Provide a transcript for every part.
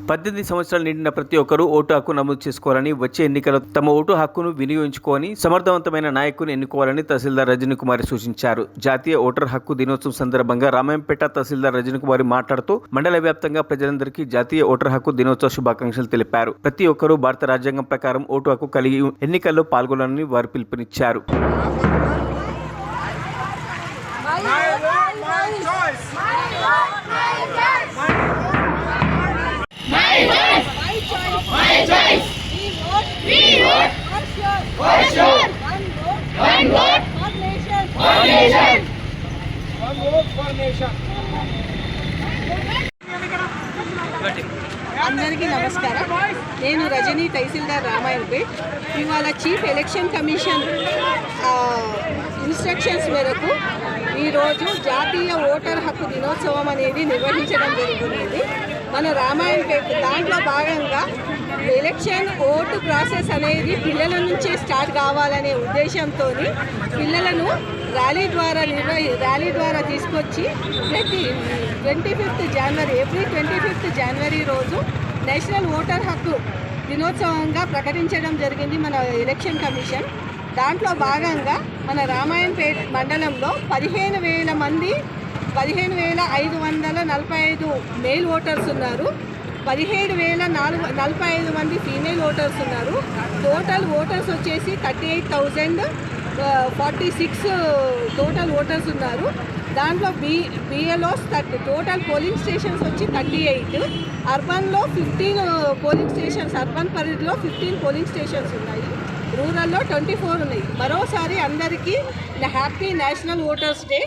18 సంవత్సరాలు నిండిన ప్రతి ఒక్కరూ ఓటు హక్కు నమోదు చేసుకోవాలని, వచ్చే ఎన్నికల్లో తమ ఓటు హక్కును వినియోగించుకొని సమర్థవంతమైన నాయకుని ఎన్నుకోవాలని తహసీల్దార్ రజనీకుమారి సూచించారు. జాతీయ ఓటర్ హక్కు దినోత్సవం సందర్భంగా రామాయంపేట తహసీల్దార్ రజనీకుమారి మాట్లాడుతూ మండల వ్యాప్తంగా ప్రజలందరికీ జాతీయ ఓటర్ హక్కు దినోత్సవ శుభాకాంక్షలు తెలిపారు. ప్రతి ఒక్కరూ భారత రాజ్యాంగం ప్రకారం ఓటు హక్కు కలిగి ఎన్నికల్లో పాల్గొనాలని వారు పిలుపునిచ్చారు. అందరికీ నమస్కారం. నేను రజనీ, తహసీల్దార్ రామాయంపేట్. ఇవాళ చీఫ్ ఎలక్షన్ కమిషన్ ఇన్స్ట్రక్షన్స్ మేరకు ఈరోజు జాతీయ ఓటర్ హక్కు దినోత్సవం అనేది నిర్వహించడం జరుగుతుంది మన రామాయంపేట్. దాంట్లో భాగంగా ఎలక్షన్ ఓటు ప్రాసెస్ అనేది పిల్లల నుంచే స్టార్ట్ కావాలనే ఉద్దేశంతో పిల్లలను ర్యాలీ ద్వారా తీసుకొచ్చి ప్రతి 25th జనవరి ఎవ్రీ 25th జనవరి రోజు నేషనల్ ఓటర్ హక్కు దినోత్సవంగా ప్రకటించడం జరిగింది మన ఎలక్షన్ కమిషన్. దాంట్లో భాగంగా మన రామాయంపేట్ మండలంలో 15,545 మేల్ ఓటర్స్ ఉన్నారు. 17,445 మంది ఫీమేల్ ఓటర్స్ ఉన్నారు. టోటల్ ఓటర్స్ వచ్చేసి 38,046 టోటల్ ఓటర్స్ ఉన్నారు. దాంట్లో బిఎల్ఓస్ టోటల్ పోలింగ్ స్టేషన్స్ వచ్చి 38, అర్బన్లో 15 పోలింగ్ స్టేషన్స్, అర్బన్ పరిధిలో 15 పోలింగ్ స్టేషన్స్ ఉన్నాయి, రూరల్లో 24 ఉన్నాయి. మరోసారి అందరికీ హ్యాపీ నేషనల్ ఓటర్స్ డే.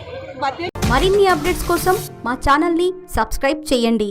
మరిన్ని అప్డేట్స్ కోసం మా ఛానల్ని సబ్స్క్రైబ్ చేయండి.